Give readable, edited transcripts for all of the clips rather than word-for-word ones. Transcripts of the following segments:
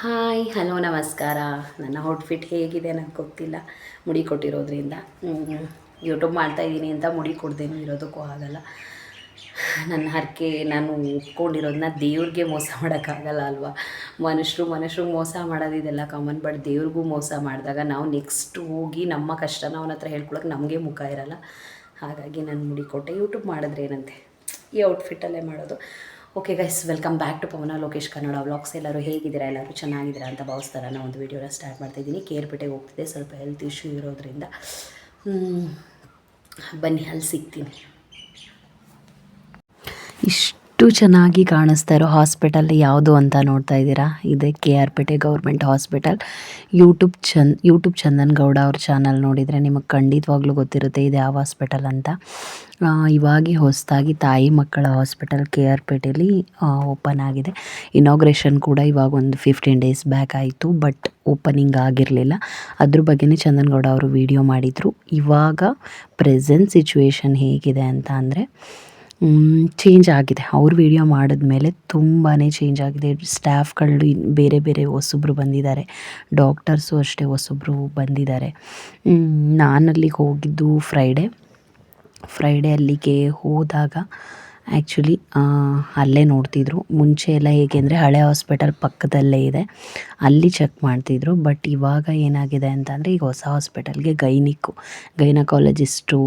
Hi hello ನಮಸ್ಕಾರ. ನನ್ನ outfit ಹೇಗಿದೆ ನನಗೆ ಗೊತ್ತಿಲ್ಲ, ಮುಡಿ ಕೊಟ್ಟಿರೋದ್ರಿಂದ ಯೂಟ್ಯೂಬ್ ಮಾಡ್ತಾಯಿದ್ದೀನಿ ಅಂತ ಮುಡಿ ಕೊಡ್ದೇನೂ ಇರೋದಕ್ಕೂ ಆಗಲ್ಲ. ನನ್ನ ಹರಕೆ ನಾನು ಒಪ್ಕೊಂಡಿರೋದನ್ನ ದೇವ್ರಿಗೆ ಮೋಸ ಮಾಡೋಕ್ಕಾಗಲ್ಲ ಅಲ್ವಾ. ಮನುಷ್ಯರಿಗೆ ಮೋಸ ಮಾಡೋದು ಇದೆಲ್ಲ ಕಾಮನ್, ಬಟ್ ದೇವ್ರಿಗೂ ಮೋಸ ಮಾಡಿದಾಗ ನಾವು ನೆಕ್ಸ್ಟ್ ಹೋಗಿ ನಮ್ಮ ಕಷ್ಟನ ಅವನ ಹತ್ರ ಹೇಳ್ಕೊಳಕ್ಕೆ ನಮಗೆ ಮುಖ ಇರಲ್ಲ. ಹಾಗಾಗಿ ನಾನು ಮುಡಿ ಕೊಟ್ಟೆ. ಯೂಟ್ಯೂಬ್ ಮಾಡಿದ್ರೆ ಏನಂತೆ, ಈ ಔಟ್ಫಿಟ್ಟಲ್ಲೇ ಮಾಡೋದು. Okay guys, welcome back to Pavana Lokesh Kannada vlogs. ಎಲ್ಲರೂ ಹೇಗಿದ್ದೀರಾ? ಎಲ್ಲರೂ ಚೆನ್ನಾಗಿದ್ದೀರಾ ಅಂತ ಭಾವಿಸ್ತಾರೆ. ನಾನು ಒಂದು ವೀಡಿಯೋನ ಸ್ಟಾರ್ಟ್ ಮಾಡ್ತಾಯಿದ್ದೀನಿ. ಕೇರ್ಪೇಟೆಗೆ ಹೋಗ್ತಿದ್ದೆ, ಸ್ವಲ್ಪ ಹೆಲ್ತ್ ಇಶ್ಯೂ ಇರೋದ್ರಿಂದ. ಬನ್ನಿ, ಅಲ್ಲಿ ಸಿಗ್ತೀನಿ. ಇಷ್ಟು ಚೆನ್ನಾಗಿ ಕಾಣಿಸ್ತಾ ಇರೋ ಹಾಸ್ಪಿಟಲ್ ಯಾವುದು ಅಂತ ನೋಡ್ತಾ ಇದ್ದೀರಾ? ಇದೆ KRಪೇಟೆ government hospital. YouTube Chandan Gowda ಅವ್ರ ಚಾನಲ್ ನೋಡಿದರೆ ನಿಮಗೆ ಖಂಡಿತವಾಗ್ಲೂ ಗೊತ್ತಿರುತ್ತೆ ಇದು ಯಾವ ಹಾಸ್ಪಿಟಲ್ ಅಂತ. ಇವಾಗ ಹೊಸದಾಗಿ ತಾಯಿ ಮಕ್ಕಳ ಹಾಸ್ಪಿಟಲ್ KRಪೇಟೆಯಲ್ಲಿ ಓಪನ್ ಆಗಿದೆ. ಇನಾಗ್ರೇಷನ್ ಕೂಡ ಇವಾಗ ಒಂದು 15 ಡೇಸ್ ಬ್ಯಾಕ್ ಆಯಿತು, ಬಟ್ ಓಪನಿಂಗ್ ಆಗಿರಲಿಲ್ಲ. ಅದ್ರ ಬಗ್ಗೆನೇ ಚಂದನ್ ಗೌಡ ಅವರು ವಿಡಿಯೋ ಮಾಡಿದರು. ಇವಾಗ ಪ್ರೆಸೆಂಟ್ ಸಿಚುವೇಶನ್ ಹೇಗಿದೆ ಅಂತ ಅಂದರೆ ಚೇಂಜ್ ಆಗಿದೆ. ಅವ್ರು ವಿಡಿಯೋ ಮಾಡಿದ್ಮೇಲೆ ತುಂಬಾ ಚೇಂಜ್ ಆಗಿದೆ. ಸ್ಟಾಫ್ಗಳು ಬೇರೆ ಬೇರೆ ಹೊಸಬ್ರು ಬಂದಿದ್ದಾರೆ, ಡಾಕ್ಟರ್ಸು ಅಷ್ಟೇ ಹೊಸಬ್ರು ಬಂದಿದ್ದಾರೆ. ನಾನಲ್ಲಿಗೆ ಹೋಗಿದ್ದು ಫ್ರೈಡೇ ಅಲ್ಲಿಗೆ ಹೋದಾಗ ಆ್ಯಕ್ಚುಲಿ ಅಲ್ಲೇ ನೋಡ್ತಿದ್ರು. ಮುಂಚೆ ಎಲ್ಲ ಹೇಗೆ ಅಂದರೆ ಹಳೆ ಹಾಸ್ಪಿಟಲ್ ಪಕ್ಕದಲ್ಲೇ ಇದೆ, ಅಲ್ಲಿ ಚೆಕ್ ಮಾಡ್ತಿದ್ರು. ಬಟ್ ಇವಾಗ ಏನಾಗಿದೆ ಅಂತ ಅಂದರೆ ಈಗ ಹೊಸ ಹಾಸ್ಪಿಟಲ್ಗೆ ಗೈನಕಾಲಜಿಸ್ಟು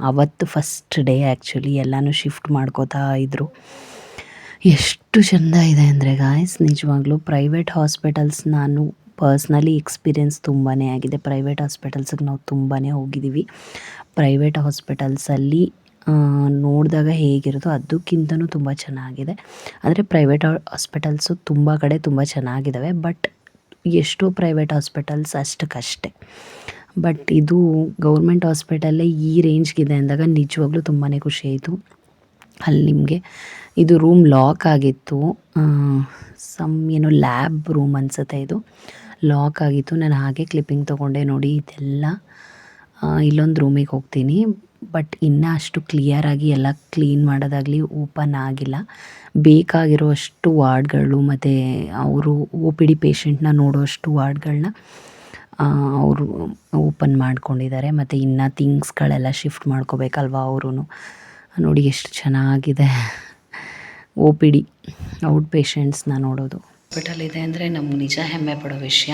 ಅವತ್ತು ಫಸ್ಟ್ ಡೇ ಆ್ಯಕ್ಚುಲಿ ಎಲ್ಲನೂ ಶಿಫ್ಟ್ ಮಾಡ್ಕೋತಾ ಇದ್ದರು. ಎಷ್ಟು ಚೆಂದ ಇದೆ ಅಂದರೆ ಗಾಯ್ಸ್, ನಿಜವಾಗ್ಲೂ ಪ್ರೈವೇಟ್ ಹಾಸ್ಪಿಟಲ್ಸ್ ನಾನು ಪರ್ಸ್ನಲಿ ಎಕ್ಸ್ಪೀರಿಯೆನ್ಸ್ ತುಂಬಾ ಆಗಿದೆ. ಪ್ರೈವೇಟ್ ಹಾಸ್ಪಿಟಲ್ಸಿಗೆ ನಾವು ತುಂಬಾ ಹೋಗಿದ್ದೀವಿ. ಪ್ರೈವೇಟ್ ಹಾಸ್ಪಿಟಲ್ಸಲ್ಲಿ ನೋಡಿದಾಗ ಹೇಗಿರುತ್ತೋ ಅದಕ್ಕಿಂತನೂ ತುಂಬ ಚೆನ್ನಾಗಿದೆ. ಅಂದರೆ ಪ್ರೈವೇಟ್ ಹಾಸ್ಪಿಟಲ್ಸು ತುಂಬ ಕಡೆ ತುಂಬ ಚೆನ್ನಾಗಿದ್ದಾವೆ, ಬಟ್ ಎಷ್ಟೋ ಪ್ರೈವೇಟ್ ಹಾಸ್ಪಿಟಲ್ಸ್ ಅಷ್ಟಕ್ಕಷ್ಟೇ. ಬಟ್ ಇದು ಗೌರ್ಮೆಂಟ್ ಹಾಸ್ಪಿಟಲ್ಲೇ ಈ ರೇಂಜ್ಗಿದೆ ಅಂದಾಗ ನಿಜವಾಗ್ಲೂ ತುಂಬಾ ಖುಷಿ ಆಯಿತು. ಅಲ್ಲಿ ನಿಮಗೆ ಇದು ರೂಮ್ ಲಾಕ್ ಆಗಿತ್ತು, ಏನೋ ಲ್ಯಾಬ್ ರೂಮ್ ಅನಿಸುತ್ತೆ, ಇದು ಲಾಕ್ ಆಗಿತ್ತು. ನಾನು ಹಾಗೆ ಕ್ಲಿಪ್ಪಿಂಗ್ ತೊಗೊಂಡೆ. ನೋಡಿ ಇದೆಲ್ಲ ಇಲ್ಲೊಂದು ರೂಮಿಗೆ ಹೋಗ್ತೀನಿ, ಬಟ್ ಇನ್ನೂ ಅಷ್ಟು ಕ್ಲಿಯರಾಗಿ ಎಲ್ಲ ಕ್ಲೀನ್ ಮಾಡೋದಾಗಲಿ ಓಪನ್ ಆಗಿಲ್ಲ. ಬೇಕಾಗಿರೋ ಅಷ್ಟು ವಾರ್ಡ್ಗಳು ಮತ್ತು ಅವರು OPD ಪೇಷಂಟ್ನ ನೋಡೋಷ್ಟು ವಾರ್ಡ್ಗಳನ್ನ ಅವರು ಓಪನ್ ಮಾಡ್ಕೊಂಡಿದ್ದಾರೆ. ಮತ್ತು ಇನ್ನು ಥಿಂಗ್ಸ್ಗಳೆಲ್ಲ ಶಿಫ್ಟ್ ಮಾಡ್ಕೋಬೇಕಲ್ವ ಅವರು. ನೋಡಿ ಎಷ್ಟು ಚೆನ್ನಾಗಿದೆ. OPD ಔಟ್ ಪೇಷಂಟ್ಸ್ನ ನೋಡೋದು ಹಾಸ್ಪಿಟಲ್ ಇದೆ ಅಂದರೆ ನಮ್ಗೆ ನಿಜ ಹೆಮ್ಮೆ ಪಡೋ ವಿಷಯ.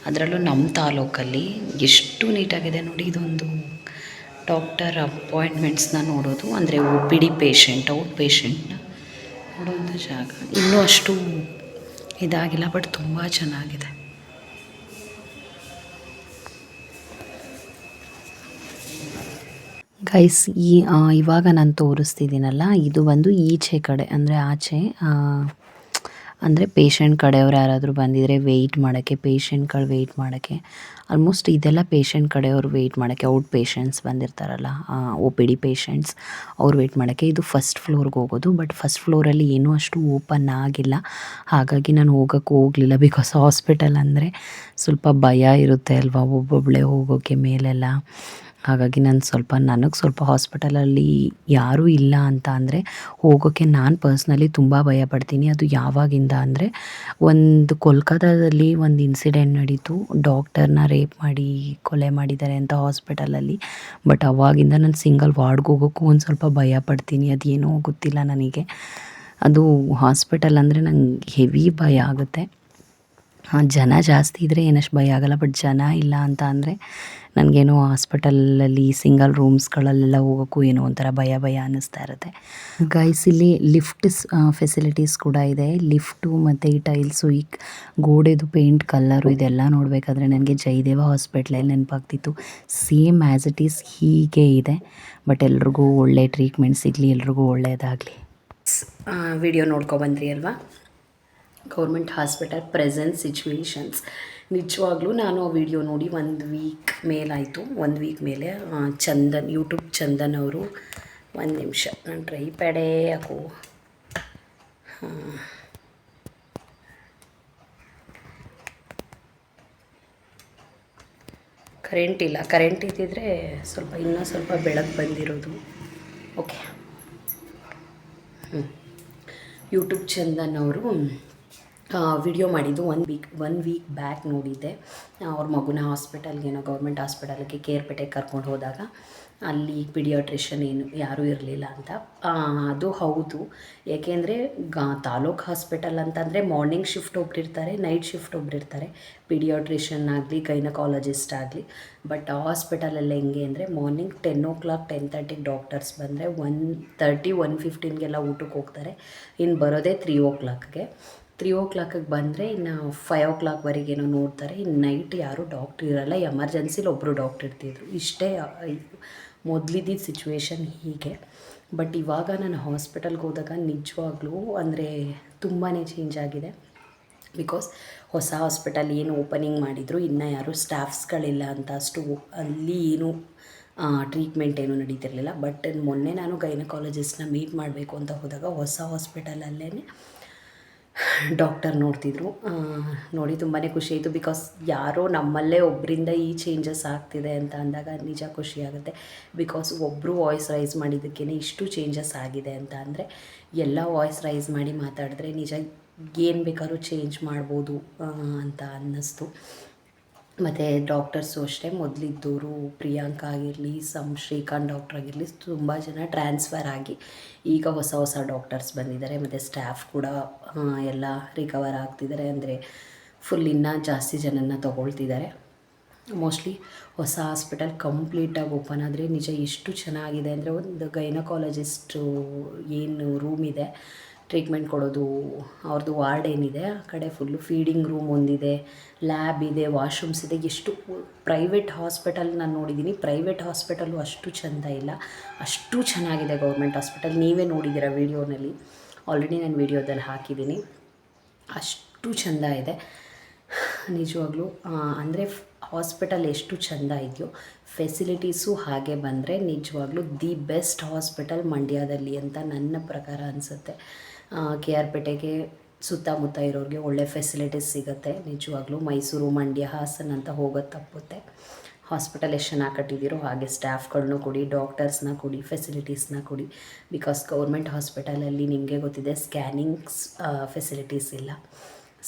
ಅದರಲ್ಲೂ ನಮ್ಮ ತಾಲೂಕಲ್ಲಿ ಎಷ್ಟು ನೀಟಾಗಿದೆ ನೋಡಿ. ಇದೊಂದು ಡಾಕ್ಟರ್ ಅಪಾಯಿಂಟ್ಮೆಂಟ್ಸ್ನ ನೋಡೋದು, ಅಂದರೆ OPD ಪೇಷಂಟ್ ಔಟ್ ಪೇಷಂಟ್ನ ನೋಡೋವಂಥ ಜಾಗ. ಇನ್ನೂ ಅಷ್ಟು ಇದಾಗಿಲ್ಲ, ಬಟ್ ತುಂಬ ಚೆನ್ನಾಗಿದೆ. ಗೈಸ್, ಇವಾಗ ನಾನು ತೋರಿಸ್ತಿದ್ದೀನಲ್ಲ, ಇದು ಬಂದು ಈಚೆ ಕಡೆ, ಅಂದರೆ ಆಚೆ, ಅಂದರೆ ಪೇಷಂಟ್ ಕಡೆಯವ್ರು ಯಾರಾದರೂ ಬಂದಿದ್ದರೆ ಪೇಷಂಟ್ಗಳು ವೆಯ್ಟ್ ಮಾಡೋಕ್ಕೆ. ಆಲ್ಮೋಸ್ಟ್ ಇದೆಲ್ಲ ಪೇಷಂಟ್ ಕಡೆಯವ್ರು ವೆಯ್ಟ್ ಮಾಡೋಕ್ಕೆ, ಔಟ್ ಪೇಷಂಟ್ಸ್ ಬಂದಿರ್ತಾರಲ್ಲ, OPD ಪೇಷಂಟ್ಸ್ ಅವ್ರು ವೆಯ್ಟ್ ಮಾಡೋಕ್ಕೆ. ಇದು ಫಸ್ಟ್ ಫ್ಲೋರ್ಗೆ ಹೋಗೋದು, ಬಟ್ ಫಸ್ಟ್ ಫ್ಲೋರಲ್ಲಿ ಏನೂ ಅಷ್ಟು ಓಪನ್ ಆಗಿಲ್ಲ, ಹಾಗಾಗಿ ನಾನು ಹೋಗಲಿಲ್ಲ. ಬಿಕಾಸ್ ಹಾಸ್ಪಿಟಲ್ ಅಂದರೆ ಸ್ವಲ್ಪ ಭಯ ಇರುತ್ತೆ ಅಲ್ವಾ, ಒಬ್ಬೊಬ್ಬಳೇ ಹೋಗೋಕ್ಕೆ ಮೇಲೆಲ್ಲ. ಹಾಗಾಗಿ ನನಗೆ ಸ್ವಲ್ಪ ಹಾಸ್ಪಿಟಲಲ್ಲಿ ಯಾರೂ ಇಲ್ಲ ಅಂತ ಅಂದರೆ ಹೋಗೋಕ್ಕೆ ನಾನು ಪರ್ಸ್ನಲಿ ತುಂಬ ಭಯಪಡ್ತೀನಿ. ಅದು ಯಾವಾಗಿಂದ ಅಂದರೆ, ಒಂದು ಕೋಲ್ಕತ್ತಾದಲ್ಲಿ ಒಂದು ಇನ್ಸಿಡೆಂಟ್ ನಡೀತು, ಡಾಕ್ಟರ್ನ ರೇಪ್ ಮಾಡಿ ಕೊಲೆ ಮಾಡಿದ್ದಾರೆ ಅಂತ ಹಾಸ್ಪಿಟಲಲ್ಲಿ. ಬಟ್ ಅವಾಗಿಂದ ನಾನು ಸಿಂಗಲ್ ವಾರ್ಡ್ಗೆ ಹೋಗೋಕ್ಕೂ ಒಂದು ಸ್ವಲ್ಪ ಭಯಪಡ್ತೀನಿ. ಅದೇನೋ ಗೊತ್ತಿಲ್ಲ ನನಗೆ. ಅದು ಹಾಸ್ಪಿಟಲ್ ಅಂದರೆ ನಂಗೆ ಹೆವಿ ಭಯ ಆಗುತ್ತೆ. ಜನ ಜಾಸ್ತಿ ಇದ್ದರೆ ಏನಷ್ಟು ಭಯ ಆಗೋಲ್ಲ, ಬಟ್ ಜನ ಇಲ್ಲ ಅಂತ ಅಂದರೆ ನನಗೇನೋ ಹಾಸ್ಪಿಟಲಲ್ಲಿ ಸಿಂಗಲ್ ರೂಮ್ಸ್ಗಳಲ್ಲೆಲ್ಲ ಹೋಗೋಕ್ಕೂ ಏನೋ ಒಂಥರ ಭಯ ಅನ್ನಿಸ್ತಾ ಇರುತ್ತೆ. ಗೈಸ್, ಇಲ್ಲಿ ಫೆಸಿಲಿಟೀಸ್ ಕೂಡ ಇದೆ. ಲಿಫ್ಟು ಮತ್ತು ಈ ಟೈಲ್ಸು, ಈ ಗೋಡೆದು ಪೇಂಟ್ ಕಲ್ಲರು, ಇದೆಲ್ಲ ನೋಡಬೇಕಾದ್ರೆ ನನಗೆ ಜಯದೇವ ಹಾಸ್ಪಿಟ್ಲಲ್ಲಿ ನೆನಪಾಗ್ತಿತ್ತು. ಸೇಮ್ ಆ್ಯಸ್ ಇಟ್ ಈಸ್ ಹೀಗೆ ಇದೆ. ಬಟ್ ಎಲ್ರಿಗೂ ಒಳ್ಳೆ ಟ್ರೀಟ್ಮೆಂಟ್ ಸಿಗಲಿ, ಎಲ್ರಿಗೂ ಒಳ್ಳೆಯದಾಗಲಿ. ವಿಡಿಯೋ ನೋಡ್ಕೊಬಂದ್ರಿ ಅಲ್ವಾ, ಗೌರ್ಮೆಂಟ್ ಹಾಸ್ಪಿಟಲ್ ಪ್ರೆಸೆಂಟ್ ಸಿಚುವೇಶನ್ಸ್. ನಿಜವಾಗ್ಲೂ ನಾನು ಆ ವಿಡಿಯೋ ನೋಡಿ 1 ವೀಕ್ ಮೇಲಾಯಿತು. 1 ವೀಕ್ ಮೇಲೆ ಯೂಟ್ಯೂಬ್ ಚಂದನ್ ಅವರು, ಒಂದು ನಿಮಿಷ ನಾನು ಟ್ರೈಪ್ಯಾಡೇ ಯಾಕೋ ಕರೆಂಟ್ ಇದ್ದಿದ್ರೆ ಇನ್ನೂ ಸ್ವಲ್ಪ ಬೆಳಕು ಬಂದಿರೋದು. ಓಕೆ, ಯೂಟ್ಯೂಬ್ ಚಂದನ್ ಅವರು ವಿಡಿಯೋ ಮಾಡಿದ್ದು 1 ವೀಕ್ ಬ್ಯಾಕ್ ನೋಡಿದ್ದೆ. ಅವ್ರ ಮಗುನ ಹಾಸ್ಪಿಟಲ್ಗೇನೋ ಗೌರ್ಮೆಂಟ್ ಹಾಸ್ಪಿಟಲ್ಗೆ ಕೇರ್ಪೇಟೆಗೆ ಕರ್ಕೊಂಡು ಹೋದಾಗ ಅಲ್ಲಿ ಪಿಡಿಯಾಟ್ರಿಷನ್ ಯಾರೂ ಇರಲಿಲ್ಲ ಅಂತ. ಅದು ಹೌದು, ಏಕೆಂದರೆ ತಾಲೂಕು ಹಾಸ್ಪಿಟಲ್ ಅಂತಂದರೆ morning shift ಒಬ್ಬರಿರ್ತಾರೆ, night shift ಒಬ್ಬರಿರ್ತಾರೆ, paediatrician ಆಗಲಿ ಗೈನಕಾಲಜಿಸ್ಟ್ ಆಗಲಿ. ಬಟ್ ಆ ಹಾಸ್ಪಿಟಲಲ್ಲಿ ಹೆಂಗೆ ಅಂದರೆ ಮಾರ್ನಿಂಗ್ 10 o'clock 10:30ಗೆ ಡಾಕ್ಟರ್ಸ್ ಬಂದರೆ 1:30 1:15ಗೆಲ್ಲ ಊಟಕ್ಕೆ ಹೋಗ್ತಾರೆ. ಇನ್ನು ಬರೋದೇ 3 o'clockಗೆ. 3 o'clockಗೆ ಬಂದರೆ ಇನ್ನು 5 o'clockವರೆಗೇನೋ ನೋಡ್ತಾರೆ. ಇನ್ನು ನೈಟ್ ಯಾರೂ ಡಾಕ್ಟ್ರ್ ಇರೋಲ್ಲ, ಎಮರ್ಜೆನ್ಸಿಲಿ ಒಬ್ಬರು ಡಾಕ್ಟ್ರ್ ಇರ್ತಿದ್ರು. ಇಷ್ಟೇ ಮೊದಲಿದ್ದ ಸಿಚುವೇಶನ್ ಹೀಗೆ. ಬಟ್ ಇವಾಗ ನಾನು ಹಾಸ್ಪಿಟಲ್ಗೆ ಹೋದಾಗ ನಿಜವಾಗ್ಲೂ ಅಂದರೆ ತುಂಬಾ ಚೇಂಜ್ ಆಗಿದೆ. ಬಿಕಾಸ್ ಹೊಸ ಹಾಸ್ಪಿಟಲ್ ಏನು ಓಪನಿಂಗ್ ಮಾಡಿದ್ರು, ಇನ್ನೂ ಯಾರೂ ಸ್ಟಾಫ್ಸ್ಗಳಿಲ್ಲ ಅಂತ ಅಷ್ಟು ಅಲ್ಲಿ ಏನು ಟ್ರೀಟ್ಮೆಂಟ್ ಏನೂ ನಡೀತಿರಲಿಲ್ಲ. ಬಟ್ ಮೊನ್ನೆ ನಾನು ಗೈನಕಾಲಜಿಸ್ಟ್ನ ಮೀಟ್ ಮಾಡಬೇಕು ಅಂತ ಹೋದಾಗ ಹೊಸ ಹಾಸ್ಪಿಟಲಲ್ಲೇ ಡಾಕ್ಟರ್ ನೋಡ್ತಿದ್ರು. ನೋಡಿ ತುಂಬಾ ಖುಷಿಯಾಯಿತು. ಬಿಕಾಸ್ ಯಾರೋ ನಮ್ಮಲ್ಲೇ ಒಬ್ಬರಿಂದ ಈ ಚೇಂಜಸ್ ಆಗ್ತಿದೆ ಅಂತ ಅಂದಾಗ ನಿಜ ಖುಷಿಯಾಗುತ್ತೆ. ಬಿಕಾಸ್ ಒಬ್ಬರು ವಾಯ್ಸ್ ರೈಸ್ ಮಾಡಿದ್ದಕ್ಕೇ ಇಷ್ಟು ಚೇಂಜಸ್ ಆಗಿದೆ ಅಂತ ಅಂದರೆ ಎಲ್ಲ ವಾಯ್ಸ್ ರೈಸ್ ಮಾಡಿ ಮಾತಾಡಿದ್ರೆ ನಿಜ ಏನು ಬೇಕಾದ್ರೂ ಚೇಂಜ್ ಮಾಡ್ಬೋದು ಅಂತ ಅನ್ನಿಸ್ತು. ಮತ್ತು ಡಾಕ್ಟರ್ಸು ಅಷ್ಟೇ, ಮೊದಲಿದ್ದವರು ಪ್ರಿಯಾಂಕಾ ಆಗಿರಲಿ, ಶ್ರೀಕಾಂತ್ ಡಾಕ್ಟ್ರ್ ಆಗಿರಲಿ, ತುಂಬ ಜನ ಟ್ರಾನ್ಸ್ಫರ್ ಆಗಿ ಈಗ ಹೊಸ ಡಾಕ್ಟರ್ಸ್ ಬಂದಿದ್ದಾರೆ. ಮತ್ತು ಸ್ಟಾಫ್ ಕೂಡ ಎಲ್ಲ ರಿಕವರ್ ಆಗ್ತಿದ್ದಾರೆ. ಅಂದರೆ ಫುಲ್ ಇನ್ನೂ ಜಾಸ್ತಿ ಜನನ ತೊಗೊಳ್ತಿದ್ದಾರೆ. ಮೋಸ್ಟ್ಲಿ ಹೊಸ ಹಾಸ್ಪಿಟಲ್ ಕಂಪ್ಲೀಟಾಗಿ ಓಪನ್ ಆದರೆ ನಿಜ ಎಷ್ಟು ಚೆನ್ನಾಗಿದೆ ಅಂದರೆ, ಒಂದು ಗೈನಕಾಲಜಿಸ್ಟು ಏನು ರೂಮ್ ಇದೆ ಟ್ರೀಟ್ಮೆಂಟ್ ಕೊಡೋದು, ಅವ್ರದ್ದು ವಾರ್ಡ್ ಏನಿದೆ ಆ ಕಡೆ ಫುಲ್ಲು ಫೀಡಿಂಗ್ ರೂಮ್ ಒಂದಿದೆ, ಲ್ಯಾಬ್ ಇದೆ, ವಾಶ್ರೂಮ್ಸ್ ಇದೆ. ಎಷ್ಟು ಪ್ರೈವೇಟ್ ಹಾಸ್ಪಿಟಲ್ ನಾನು ನೋಡಿದ್ದೀನಿ, ಪ್ರೈವೇಟ್ ಹಾಸ್ಪಿಟಲು ಅಷ್ಟು ಚೆಂದ ಇಲ್ಲ, ಅಷ್ಟು ಚೆನ್ನಾಗಿದೆ ಗೌರ್ಮೆಂಟ್ ಹಾಸ್ಪಿಟಲ್. ನೀವೇ ನೋಡಿದ್ದೀರ ವೀಡಿಯೋನಲ್ಲಿ, ಆಲ್ರೆಡಿ ನಾನು ವೀಡಿಯೋದಲ್ಲಿ ಹಾಕಿದ್ದೀನಿ. ಅಷ್ಟು ಚೆಂದ ಇದೆ ನಿಜವಾಗ್ಲೂ. ಅಂದರೆ ಹಾಸ್ಪಿಟಲ್ ಎಷ್ಟು ಚೆಂದ ಇದೆಯೋ ಫೆಸಿಲಿಟೀಸು ಹಾಗೆ ಬಂದರೆ ನಿಜವಾಗ್ಲೂ ದಿ ಬೆಸ್ಟ್ ಹಾಸ್ಪಿಟಲ್ ಮಂಡ್ಯದಲ್ಲಿ ಅಂತ ನನ್ನ ಪ್ರಕಾರ ಅನಿಸುತ್ತೆ. ಕೆ ಆರ್ ಪೇಟೆಗೆ ಸುತ್ತಮುತ್ತ ಇರೋರಿಗೆ ಒಳ್ಳೆ ಫೆಸಿಲಿಟೀಸ್ ಸಿಗುತ್ತೆ ನಿಜವಾಗ್ಲೂ. ಮೈಸೂರು, ಮಂಡ್ಯ, ಹಾಸನ ಅಂತ ಹೋಗೋದು ತಪ್ಪುತ್ತೆ. ಹಾಸ್ಪಿಟಲ್ ಎಷ್ಟು ಚೆನ್ನಾಗಿ ಕಟ್ಟಿದ್ದೀರೋ ಹಾಗೆ ಸ್ಟಾಫ್ಗಳನ್ನೂ ಕೊಡಿ, ಡಾಕ್ಟರ್ಸ್ನ ಕೊಡಿ, ಫೆಸಿಲಿಟೀಸ್ನ ಕೊಡಿ. ಬಿಕಾಸ್ ಗೌರ್ಮೆಂಟ್ ಹಾಸ್ಪಿಟಲಲ್ಲಿ ನಿಮಗೆ ಗೊತ್ತಿದೆ ಸ್ಕ್ಯಾನಿಂಗ್ಸ್ ಫೆಸಿಲಿಟೀಸ್ ಇಲ್ಲ.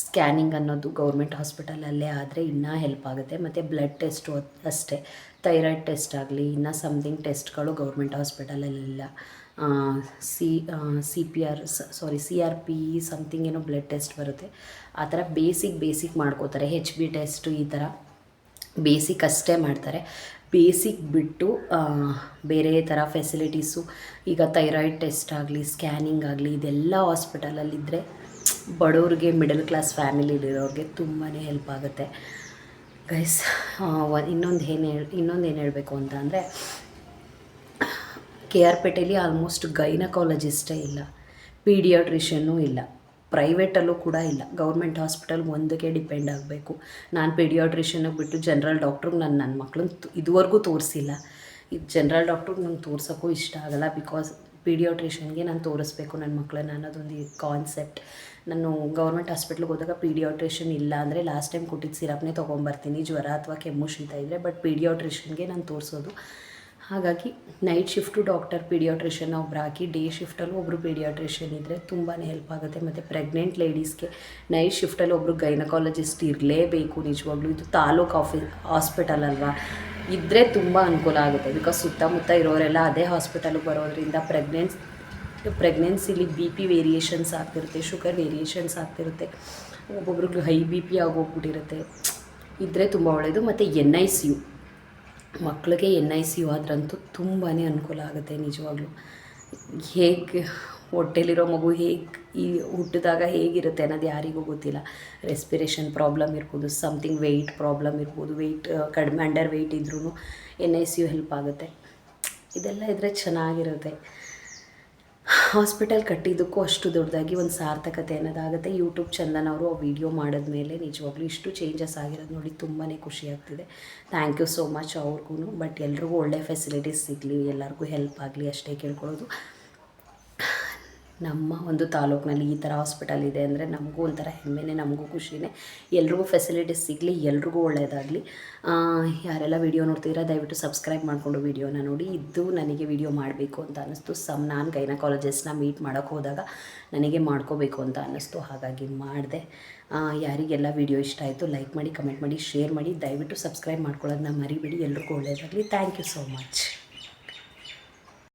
ಸ್ಕ್ಯಾನಿಂಗ್ ಅನ್ನೋದು ಗೌರ್ಮೆಂಟ್ ಹಾಸ್ಪಿಟಲಲ್ಲೇ ಆದರೆ ಇನ್ನೂ ಹೆಲ್ಪ್ ಆಗುತ್ತೆ. ಮತ್ತು ಬ್ಲಡ್ ಟೆಸ್ಟು ಅಷ್ಟೇ, ಥೈರಾಯ್ಡ್ ಟೆಸ್ಟ್ ಆಗಲಿ ಇನ್ನೂ ಸಮಥಿಂಗ್ ಟೆಸ್ಟ್ಗಳು ಗೌರ್ಮೆಂಟ್ ಹಾಸ್ಪಿಟಲಲ್ಲಿಲ್ಲ. CRP ಸಮಥಿಂಗ್ ಏನೋ ಬ್ಲಡ್ ಟೆಸ್ಟ್ ಬರುತ್ತೆ, ಆ ಥರ ಬೇಸಿಕ್ ಮಾಡ್ಕೋತಾರೆ. HB ಟೆಸ್ಟು ಈ ಥರ ಬೇಸಿಕ್ ಅಷ್ಟೇ ಮಾಡ್ತಾರೆ. ಬೇಸಿಕ್ ಬಿಟ್ಟು ಬೇರೆ ಥರ ಫೆಸಿಲಿಟೀಸು ಈಗ ಥೈರಾಯ್ಡ್ ಟೆಸ್ಟ್ ಆಗಲಿ ಸ್ಕ್ಯಾನಿಂಗ್ ಆಗಲಿ ಇದೆಲ್ಲ ಹಾಸ್ಪಿಟಲಲ್ಲಿದ್ದರೆ ಬಡವ್ರಿಗೆ, ಮಿಡಲ್ ಕ್ಲಾಸ್ ಫ್ಯಾಮಿಲಿಲಿರೋರಿಗೆ ತುಂಬಾ ಹೆಲ್ಪ್ ಆಗುತ್ತೆ ಗೈಸ್. ಇನ್ನೊಂದು ಏನು ಹೇಳಬೇಕು ಅಂತ ಅಂದರೆ, ಕೆ ಆರ್ ಪೇಟೆಯಲ್ಲಿ ಆಲ್ಮೋಸ್ಟ್ ಗೈನಕಾಲಜಿಸ್ಟೇ ಇಲ್ಲ, ಪೀಡಿಯಾಟ್ರಿಷನ್ನೂ ಇಲ್ಲ, ಪ್ರೈವೇಟಲ್ಲೂ ಕೂಡ ಇಲ್ಲ. ಗೌರ್ಮೆಂಟ್ ಹಾಸ್ಪಿಟಲ್ ಒಂದಕ್ಕೆ ಡಿಪೆಂಡ್ ಆಗಬೇಕು. ನಾನು ಪೀಡಿಯಾಟ್ರಿಷನ್ನಿಗೆ ಬಿಟ್ಟು ಜನರಲ್ ಡಾಕ್ಟ್ರಿಗೆ ನನ್ನ ಮಕ್ಕಳನ್ನ ಇದುವರೆಗೂ ತೋರಿಸಿಲ್ಲ. ಇದು ಜನರಲ್ ಡಾಕ್ಟ್ರಿಗೆ ನಂಗೆ ತೋರ್ಸೋಕ್ಕೂ ಇಷ್ಟ ಆಗೋಲ್ಲ. ಬಿಕಾಸ್ ಪೀಡಿಯಾಟ್ರಿಷನ್ಗೆ ನಾನು ತೋರಿಸ್ಬೇಕು ನನ್ನ ಮಕ್ಕಳನ್ನ ಅನ್ನೋದೊಂದು ಕಾನ್ಸೆಪ್ಟ್. ನಾನು ಗೌರ್ಮೆಂಟ್ ಹಾಸ್ಪಿಟ್ಲಿಗೆ ಹೋದಾಗ ಪೀಡಿಯಾಟ್ರಿಷನ್ ಇಲ್ಲ ಅಂದರೆ ಲಾಸ್ಟ್ ಟೈಮ್ ಕೊಟ್ಟಿದ್ದು ಸಿರಪ್ನೇ ತೊಗೊಂಬರ್ತೀನಿ ಜ್ವರ ಅಥವಾ ಕೆಮ್ಮು ಶೀತ ಇದ್ದರೆ. ಬಟ್ ಪೀಡಿಯಾಟ್ರಿಷನ್ಗೆ ನಾನು ತೋರಿಸೋದು. ಹಾಗಾಗಿ ನೈಟ್ ಶಿಫ್ಟು ಡಾಕ್ಟರ್ ಪೀಡಿಯಾಟ್ರಿಷನ್ ಒಬ್ರು ಹಾಕಿ, ಡೇ ಶಿಫ್ಟಲ್ಲೂ ಒಬ್ಬರು ಪೀಡಿಯಾಟ್ರಿಷನ್ ಇದ್ದರೆ ತುಂಬಾ ಹೆಲ್ಪ್ ಆಗುತ್ತೆ. ಮತ್ತು ಪ್ರೆಗ್ನೆಂಟ್ ಲೇಡೀಸ್ಗೆ ನೈಟ್ ಶಿಫ್ಟಲ್ಲಿ ಒಬ್ಬರು ಗೈನಕಾಲಜಿಸ್ಟ್ ಇರಲೇಬೇಕು ನಿಜವಾಗ್ಲೂ. ಇದು ತಾಲೂಕು ಹಾಸ್ಪಿಟಲ್ ಅಲ್ವಾ, ಇದ್ದರೆ ತುಂಬ ಅನುಕೂಲ ಆಗುತ್ತೆ. ಬಿಕಾಸ್ ಸುತ್ತಮುತ್ತ ಇರೋರೆಲ್ಲ ಅದೇ ಹಾಸ್ಪಿಟಲ್ಗೆ ಬರೋದ್ರಿಂದ ಪ್ರೆಗ್ನೆನ್ಸಿಲಿ BP ವೇರಿಯೇಷನ್ಸ್ ಆಗ್ತಿರುತ್ತೆ, ಶುಗರ್ ವೇರಿಯೇಷನ್ಸ್ ಆಗ್ತಿರುತ್ತೆ, ಒಬ್ಬೊಬ್ರಿಗೆ ಹೈ BP ಆಗೋಗ್ಬಿಟ್ಟಿರುತ್ತೆ. ಇದ್ದರೆ ತುಂಬ ಒಳ್ಳೆಯದು. ಮತ್ತು NICU ಮಕ್ಕಳಿಗೆ NICU ಆದ್ರಂತೂ ತುಂಬಾ ಅನುಕೂಲ ಆಗುತ್ತೆ ನಿಜವಾಗ್ಲೂ. ಹೇಗೆ ಹೊಟ್ಟೆಲಿರೋ ಮಗು ಈ ಹುಟ್ಟಿದಾಗ ಹೇಗಿರುತ್ತೆ ಅನ್ನೋದು ಯಾರಿಗೂ ಗೊತ್ತಿಲ್ಲ. ರೆಸ್ಪಿರೇಷನ್ ಪ್ರಾಬ್ಲಮ್ ಇರ್ಬೋದು, ಸಮಥಿಂಗ್ ವೆಯ್ಟ್ ಪ್ರಾಬ್ಲಮ್ ಇರ್ಬೋದು, ಕಡಿಮೆ ಅಂಡರ್ ವೆಯ್ಟ್ ಇದ್ರೂ NICU ಹೆಲ್ಪ್ ಆಗುತ್ತೆ. ಇದೆಲ್ಲ ಇದ್ದರೆ ಚೆನ್ನಾಗಿರುತ್ತೆ. ಹಾಸ್ಪಿಟಲ್ ಕಟ್ಟಿದ್ದಕ್ಕೂ ಅಷ್ಟು ದೊಡ್ಡದಾಗಿ ಒಂದು ಸಾರ್ಥಕತೆ ಅನ್ನೋದಾಗುತ್ತೆ. ಯೂಟ್ಯೂಬ್ ಚಂದನ್ ಅವರು ಆ ವಿಡಿಯೋ ಮಾಡಿದ್ಮೇಲೆ ನಿಜವಾಗ್ಲೂ ಇಷ್ಟು ಚೇಂಜಸ್ ಆಗಿರೋದು ನೋಡಿ ತುಂಬಾ ಖುಷಿ ಆಗ್ತಿದೆ. ಥ್ಯಾಂಕ್ ಯು ಸೋ ಮಚ್ ಅವ್ರಿಗೂ. ಬಟ್ ಎಲ್ರಿಗೂ ಒಳ್ಳೆ ಫೆಸಿಲಿಟೀಸ್ ಸಿಗಲಿ, ಎಲ್ಲರಿಗೂ ಹೆಲ್ಪ್ ಆಗಲಿ ಅಷ್ಟೇ ಕೇಳ್ಕೊಳ್ಳೋದು. ನಮ್ಮ ಒಂದು ತಾಲೂಕಿನಲ್ಲಿ ಈ ಥರ ಹಾಸ್ಪಿಟಲ್ ಇದೆ ಅಂದರೆ ನಮಗೂ ಒಂಥರ ಹೆಮ್ಮೆನೇ, ನಮಗೂ ಖುಷಿನೇ. ಎಲ್ರಿಗೂ ಫೆಸಿಲಿಟೀಸ್ ಸಿಗಲಿ, ಎಲ್ರಿಗೂ ಒಳ್ಳೆಯದಾಗಲಿ. ಯಾರೆಲ್ಲ ವೀಡಿಯೋ ನೋಡ್ತೀರಾ ದಯವಿಟ್ಟು ಸಬ್ಸ್ಕ್ರೈಬ್ ಮಾಡಿಕೊಂಡು ವೀಡಿಯೋನ ನೋಡಿ. ಇದು ನನಗೆ ವೀಡಿಯೋ ಮಾಡಬೇಕು ಅಂತ ಅನ್ನಿಸ್ತು. ನಾನು ಗೈನಕಾಲಜಿಸ್ಟ್ನ ಮೀಟ್ ಮಾಡೋಕ್ಕೆ ಹೋದಾಗ ನನಗೆ ಮಾಡ್ಕೋಬೇಕು ಅಂತ ಅನ್ನಿಸ್ತು, ಹಾಗಾಗಿ ಮಾಡಿದೆ. ಯಾರಿಗೆಲ್ಲ ವೀಡಿಯೋ ಇಷ್ಟ ಆಯಿತು ಲೈಕ್ ಮಾಡಿ, ಕಮೆಂಟ್ ಮಾಡಿ, ಶೇರ್ ಮಾಡಿ. ದಯವಿಟ್ಟು ಸಬ್ಸ್ಕ್ರೈಬ್ ಮಾಡ್ಕೊಳ್ಳೋದನ್ನ ಮರಿಬೇಡಿ. ಎಲ್ರಿಗೂ ಒಳ್ಳೆಯದಾಗಲಿ. Thank you so much.